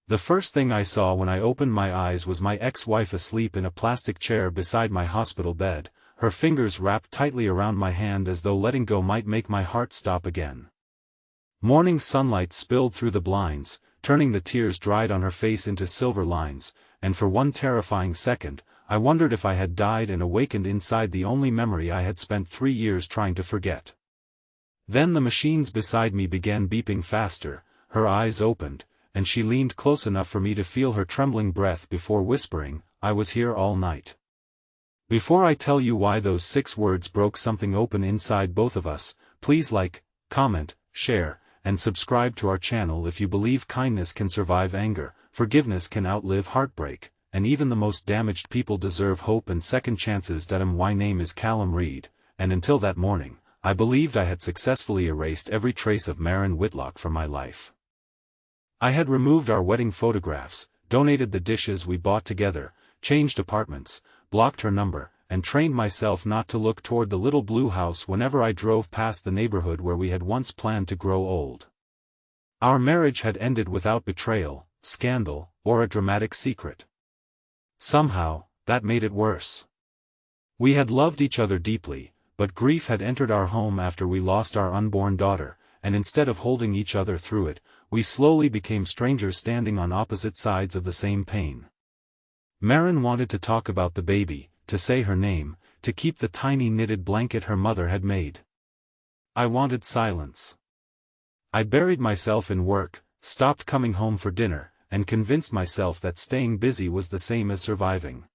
The first thing I saw when I opened my eyes was my ex-wife asleep in a plastic chair beside my hospital bed, her fingers wrapped tightly around my hand as though letting go might make my heart stop again. Morning sunlight spilled through the blinds, turning the tears dried on her face into silver lines, and for one terrifying second, I wondered if I had died and awakened inside the only memory I had spent 3 years trying to forget. Then the machines beside me began beeping faster, her eyes opened, and she leaned close enough for me to feel her trembling breath before whispering, "I was here all night." Before I tell you why those 6 words broke something open inside both of us, please like, comment, share, and subscribe to our channel if you believe kindness can survive anger, forgiveness can outlive heartbreak, and even the most damaged people deserve hope and second chances. My name is Callum Reed, and until that morning, I believed I had successfully erased every trace of Maren Whitlock from my life. I had removed our wedding photographs, donated the dishes we bought together, changed apartments, blocked her number, and trained myself not to look toward the little blue house whenever I drove past the neighborhood where we had once planned to grow old. Our marriage had ended without betrayal, scandal, or a dramatic secret. Somehow, that made it worse. We had loved each other deeply, but grief had entered our home after we lost our unborn daughter, and instead of holding each other through it, we slowly became strangers standing on opposite sides of the same pain. Maren wanted to talk about the baby, to say her name, to keep the tiny knitted blanket her mother had made. I wanted silence. I buried myself in work, stopped coming home for dinner, and convinced myself that staying busy was the same as surviving.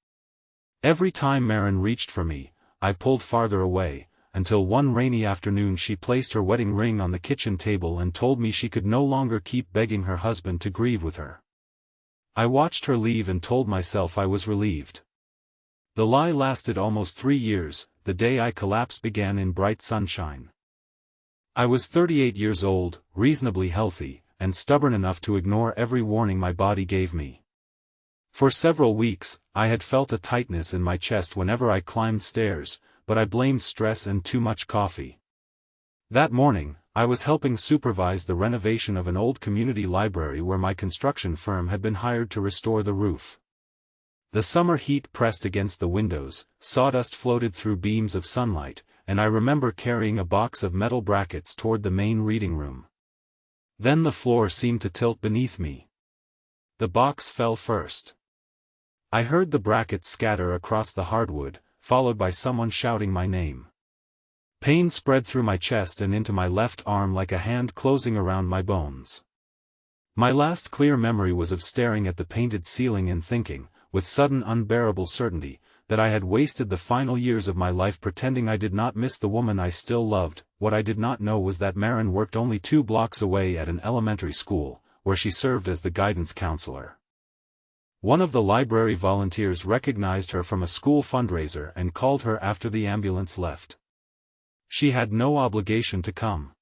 Every time Maren reached for me, I pulled farther away, until one rainy afternoon she placed her wedding ring on the kitchen table and told me she could no longer keep begging her husband to grieve with her. I watched her leave and told myself I was relieved. The lie lasted almost 3 years. The day I collapsed began in bright sunshine. I was 38 years old, reasonably healthy, and stubborn enough to ignore every warning my body gave me. For several weeks, I had felt a tightness in my chest whenever I climbed stairs, but I blamed stress and too much coffee. That morning, I was helping supervise the renovation of an old community library where my construction firm had been hired to restore the roof. The summer heat pressed against the windows, sawdust floated through beams of sunlight, and I remember carrying a box of metal brackets toward the main reading room. Then the floor seemed to tilt beneath me. The box fell first. I heard the brackets scatter across the hardwood, followed by someone shouting my name. Pain spread through my chest and into my left arm like a hand closing around my bones. My last clear memory was of staring at the painted ceiling and thinking, with sudden unbearable certainty, that I had wasted the final years of my life pretending I did not miss the woman I still loved. What I did not know was that Maren worked only 2 blocks away at an elementary school, where she served as the guidance counselor. One of the library volunteers recognized her from a school fundraiser and called her after the ambulance left. She had no obligation to come.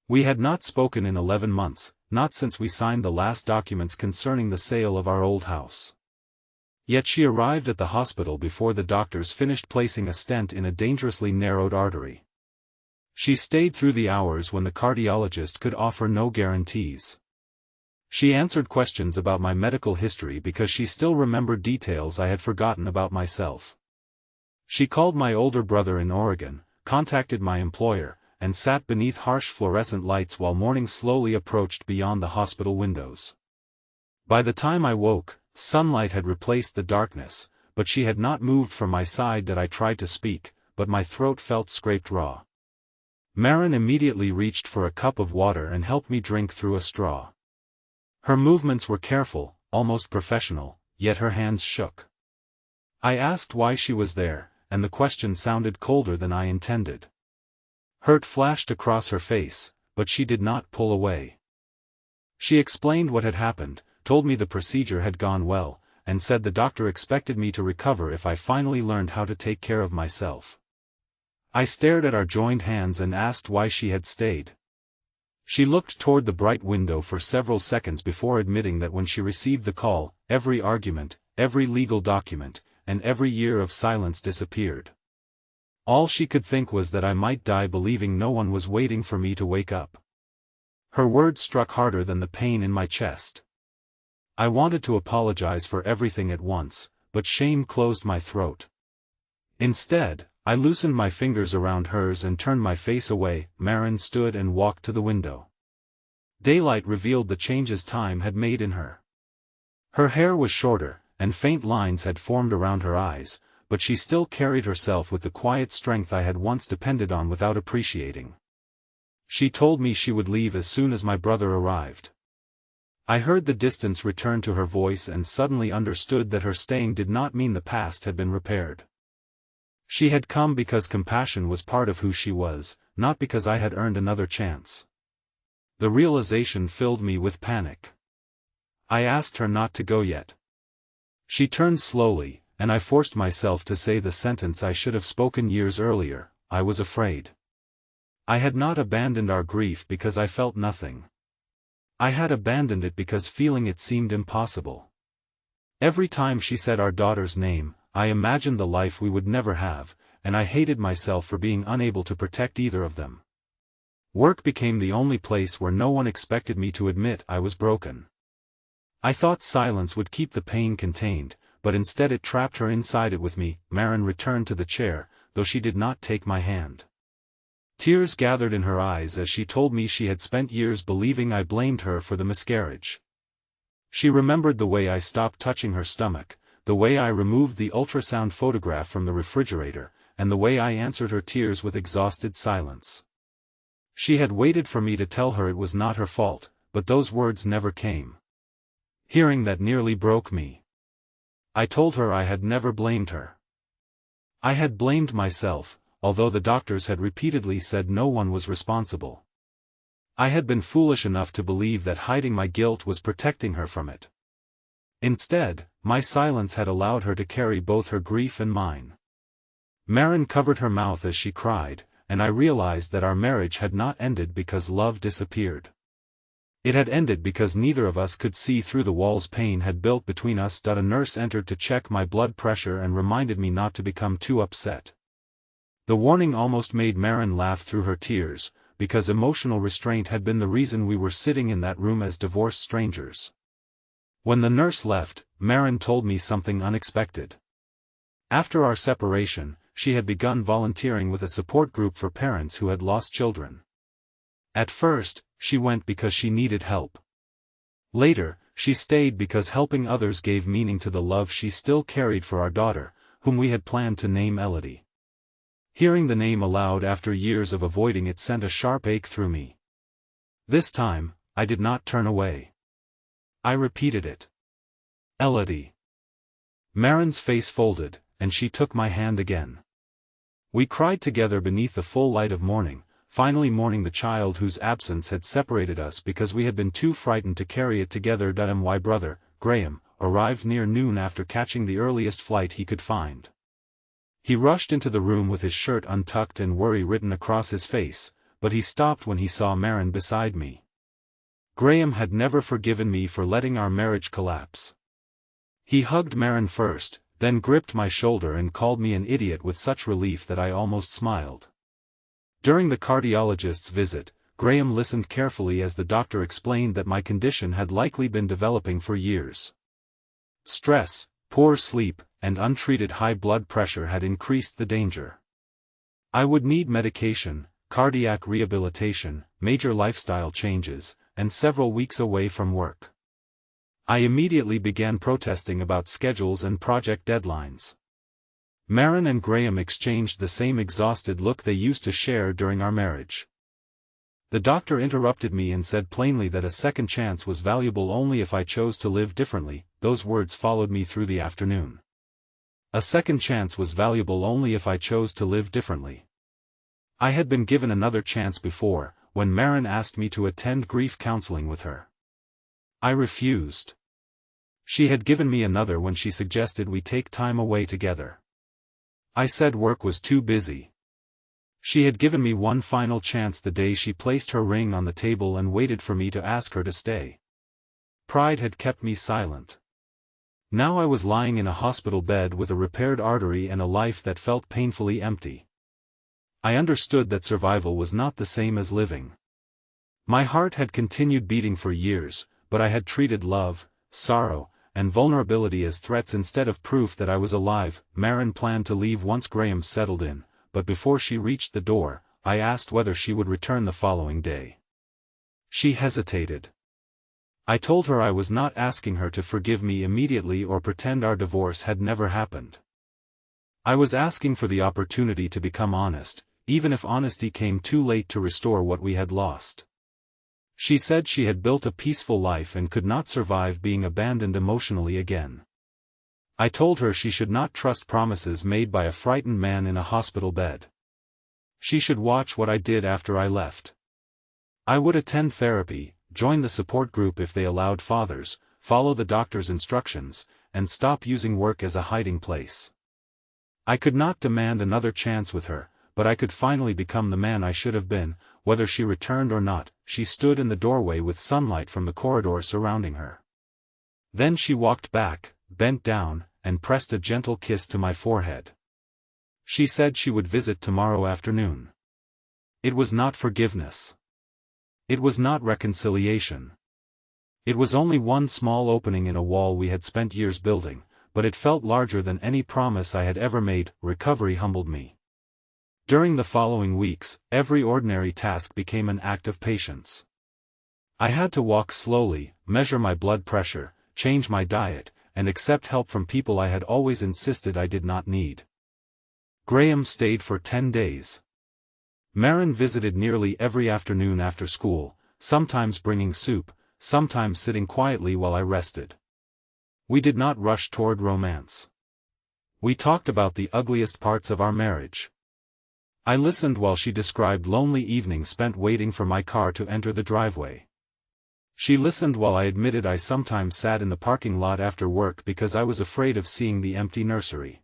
We had not spoken in 11 months, not since we signed the last documents concerning the sale of our old house. Yet she arrived at the hospital before the doctors finished placing a stent in a dangerously narrowed artery. She stayed through the hours when the cardiologist could offer no guarantees. She answered questions about my medical history because she still remembered details I had forgotten about myself. She called my older brother in Oregon, contacted my employer, and sat beneath harsh fluorescent lights while morning slowly approached beyond the hospital windows. By the time I woke, sunlight had replaced the darkness, but she had not moved from my side. That I tried to speak, but my throat felt scraped raw. Maren immediately reached for a cup of water and helped me drink through a straw. Her movements were careful, almost professional, yet her hands shook. I asked why she was there, and the question sounded colder than I intended. Hurt flashed across her face, but she did not pull away. She explained what had happened, told me the procedure had gone well, and said the doctor expected me to recover if I finally learned how to take care of myself. I stared at our joined hands and asked why she had stayed. She looked toward the bright window for several seconds before admitting that when she received the call, every argument, every legal document, and every year of silence disappeared. All she could think was that I might die believing no one was waiting for me to wake up. Her words struck harder than the pain in my chest. I wanted to apologize for everything at once, but shame closed my throat. Instead, I loosened my fingers around hers and turned my face away. Maren stood and walked to the window. Daylight revealed the changes time had made in her. Her hair was shorter, and faint lines had formed around her eyes, but she still carried herself with the quiet strength I had once depended on without appreciating. She told me she would leave as soon as my brother arrived. I heard the distance return to her voice and suddenly understood that her staying did not mean the past had been repaired. She had come because compassion was part of who she was, not because I had earned another chance. The realization filled me with panic. I asked her not to go yet. She turned slowly, and I forced myself to say the sentence I should have spoken years earlier: I was afraid. I had not abandoned our grief because I felt nothing. I had abandoned it because feeling it seemed impossible. Every time she said our daughter's name, I imagined the life we would never have, and I hated myself for being unable to protect either of them. Work became the only place where no one expected me to admit I was broken. I thought silence would keep the pain contained, but instead it trapped her inside it with me. Maren returned to the chair, though she did not take my hand. Tears gathered in her eyes as she told me she had spent years believing I blamed her for the miscarriage. She remembered the way I stopped touching her stomach, the way I removed the ultrasound photograph from the refrigerator, and the way I answered her tears with exhausted silence. She had waited for me to tell her it was not her fault, but those words never came. Hearing that nearly broke me. I told her I had never blamed her. I had blamed myself, although the doctors had repeatedly said no one was responsible. I had been foolish enough to believe that hiding my guilt was protecting her from it. Instead, my silence had allowed her to carry both her grief and mine. Maren covered her mouth as she cried, and I realized that our marriage had not ended because love disappeared. It had ended because neither of us could see through the walls pain had built between us. A nurse entered to check my blood pressure and reminded me not to become too upset. The warning almost made Maren laugh through her tears, because emotional restraint had been the reason we were sitting in that room as divorced strangers. When the nurse left, Maren told me something unexpected. After our separation, she had begun volunteering with a support group for parents who had lost children. At first, she went because she needed help. Later, she stayed because helping others gave meaning to the love she still carried for our daughter, whom we had planned to name Elodie. Hearing the name aloud after years of avoiding it sent a sharp ache through me. This time, I did not turn away. I repeated it. Elodie. Maren's face folded, and she took my hand again. We cried together beneath the full light of morning, finally mourning the child whose absence had separated us because we had been too frightened to carry it together. My brother, Graham, arrived near noon after catching the earliest flight he could find. He rushed into the room with his shirt untucked and worry written across his face, but he stopped when he saw Maren beside me. Graham had never forgiven me for letting our marriage collapse. He hugged Maren first, then gripped my shoulder and called me an idiot with such relief that I almost smiled. During the cardiologist's visit, Graham listened carefully as the doctor explained that my condition had likely been developing for years. Stress, poor sleep, and untreated high blood pressure had increased the danger. I would need medication, cardiac rehabilitation, major lifestyle changes, and several weeks away from work. I immediately began protesting about schedules and project deadlines. Maren and Graham exchanged the same exhausted look they used to share during our marriage. The doctor interrupted me and said plainly that a second chance was valuable only if I chose to live differently. Those words followed me through the afternoon. A second chance was valuable only if I chose to live differently. I had been given another chance before, when Maren asked me to attend grief counseling with her. I refused. She had given me another when she suggested we take time away together. I said work was too busy. She had given me one final chance the day she placed her ring on the table and waited for me to ask her to stay. Pride had kept me silent. Now I was lying in a hospital bed with a repaired artery and a life that felt painfully empty. I understood that survival was not the same as living. My heart had continued beating for years, but I had treated love, sorrow, and vulnerability as threats instead of proof that I was alive. Maren planned to leave once Graham settled in, but before she reached the door, I asked whether she would return the following day. She hesitated. I told her I was not asking her to forgive me immediately or pretend our divorce had never happened. I was asking for the opportunity to become honest, even if honesty came too late to restore what we had lost. She said she had built a peaceful life and could not survive being abandoned emotionally again. I told her she should not trust promises made by a frightened man in a hospital bed. She should watch what I did after I left. I would attend therapy, join the support group if they allowed fathers, follow the doctor's instructions, and stop using work as a hiding place. I could not demand another chance with her, but I could finally become the man I should have been. Whether she returned or not, she stood in the doorway with sunlight from the corridor surrounding her. Then she walked back, bent down, and pressed a gentle kiss to my forehead. She said she would visit tomorrow afternoon. It was not forgiveness. It was not reconciliation. It was only one small opening in a wall we had spent years building, but it felt larger than any promise I had ever made. Recovery humbled me. During the following weeks, every ordinary task became an act of patience. I had to walk slowly, measure my blood pressure, change my diet, and accept help from people I had always insisted I did not need. Graham stayed for 10 days. Maren visited nearly every afternoon after school, sometimes bringing soup, sometimes sitting quietly while I rested. We did not rush toward romance. We talked about the ugliest parts of our marriage. I listened while she described lonely evenings spent waiting for my car to enter the driveway. She listened while I admitted I sometimes sat in the parking lot after work because I was afraid of seeing the empty nursery.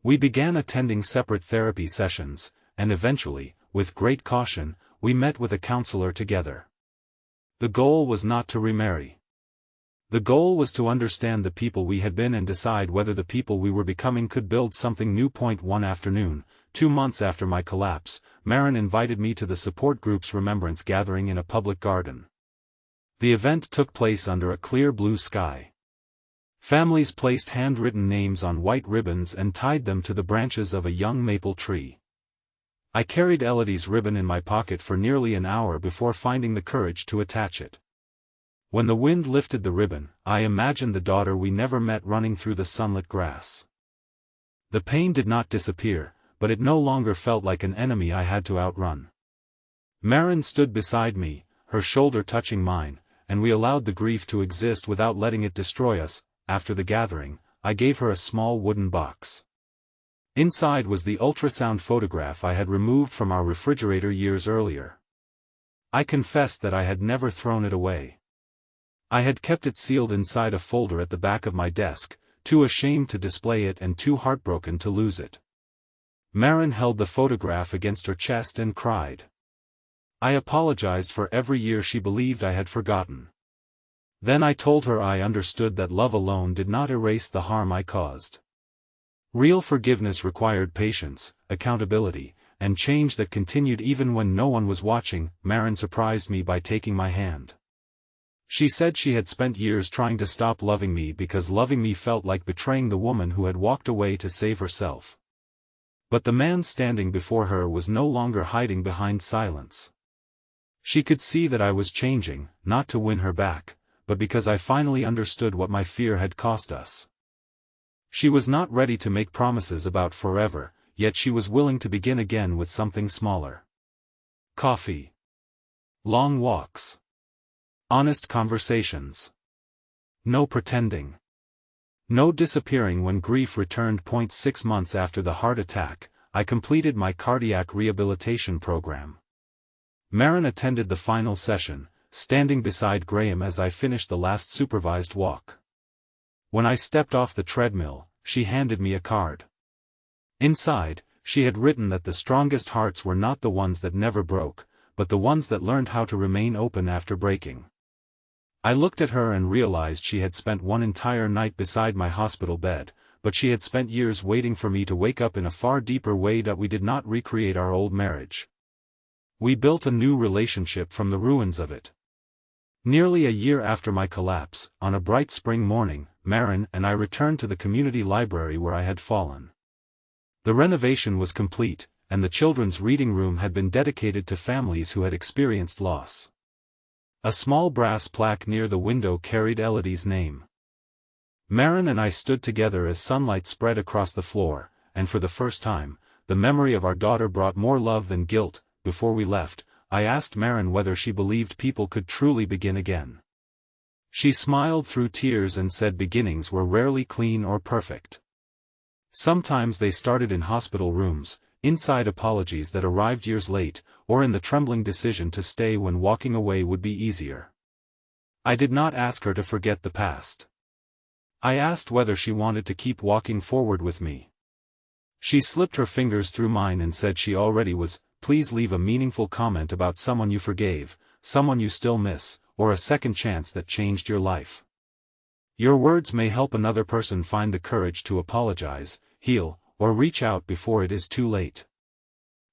We began attending separate therapy sessions, and eventually, with great caution, we met with a counselor together. The goal was not to remarry. The goal was to understand the people we had been and decide whether the people we were becoming could build something new. One afternoon, 2 months after my collapse, Maren invited me to the support group's remembrance gathering in a public garden. The event took place under a clear blue sky. Families placed handwritten names on white ribbons and tied them to the branches of a young maple tree. I carried Elodie's ribbon in my pocket for nearly an hour before finding the courage to attach it. When the wind lifted the ribbon, I imagined the daughter we never met running through the sunlit grass. The pain did not disappear, but it no longer felt like an enemy I had to outrun. Maren stood beside me, her shoulder touching mine, and we allowed the grief to exist without letting it destroy us. After the gathering, I gave her a small wooden box. Inside was the ultrasound photograph I had removed from our refrigerator years earlier. I confessed that I had never thrown it away. I had kept it sealed inside a folder at the back of my desk, too ashamed to display it and too heartbroken to lose it. Maren held the photograph against her chest and cried. I apologized for every year she believed I had forgotten. Then I told her I understood that love alone did not erase the harm I caused. Real forgiveness required patience, accountability, and change that continued even when no one was watching. Maren surprised me by taking my hand. She said she had spent years trying to stop loving me because loving me felt like betraying the woman who had walked away to save herself. But the man standing before her was no longer hiding behind silence. She could see that I was changing, not to win her back, but because I finally understood what my fear had cost us. She was not ready to make promises about forever, yet she was willing to begin again with something smaller. Coffee. Long walks. Honest conversations. No pretending. No disappearing when grief returned. 6 months after the heart attack, I completed my cardiac rehabilitation program. Maren attended the final session, standing beside Graham as I finished the last supervised walk. When I stepped off the treadmill, she handed me a card. Inside, she had written that the strongest hearts were not the ones that never broke, but the ones that learned how to remain open after breaking. I looked at her and realized she had spent one entire night beside my hospital bed, but she had spent years waiting for me to wake up in a far deeper way that we did not recreate our old marriage. We built a new relationship from the ruins of it. Nearly a year after my collapse, on a bright spring morning, Maren and I returned to the community library where I had fallen. The renovation was complete, and the children's reading room had been dedicated to families who had experienced loss. A small brass plaque near the window carried Elodie's name. Maren and I stood together as sunlight spread across the floor, and for the first time, the memory of our daughter brought more love than guilt. Before we left, I asked Maren whether she believed people could truly begin again. She smiled through tears and said beginnings were rarely clean or perfect. Sometimes they started in hospital rooms, inside apologies that arrived years late, or in the trembling decision to stay when walking away would be easier. I did not ask her to forget the past. I asked whether she wanted to keep walking forward with me. She slipped her fingers through mine and said she already was. Please leave a meaningful comment about someone you forgave, someone you still miss, or a second chance that changed your life. Your words may help another person find the courage to apologize, heal, or reach out before it is too late.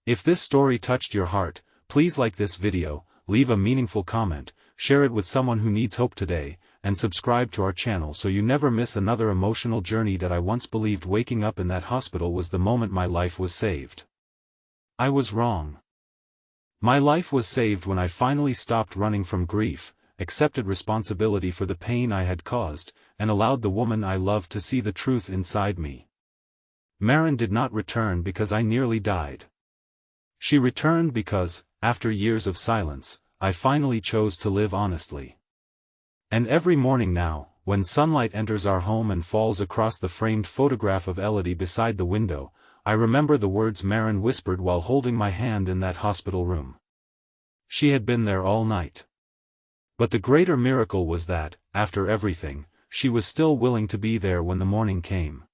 If this story touched your heart, please like this video, leave a meaningful comment, share it with someone who needs hope today, and subscribe to our channel so you never miss another emotional journey. That I once believed waking up in that hospital was the moment my life was saved. I was wrong. My life was saved when I finally stopped running from grief, accepted responsibility for the pain I had caused, and allowed the woman I loved to see the truth inside me. Maren did not return because I nearly died. She returned because, after years of silence, I finally chose to live honestly. And every morning now, when sunlight enters our home and falls across the framed photograph of Elodie beside the window, I remember the words Maren whispered while holding my hand in that hospital room. She had been there all night. But the greater miracle was that, after everything, she was still willing to be there when the morning came.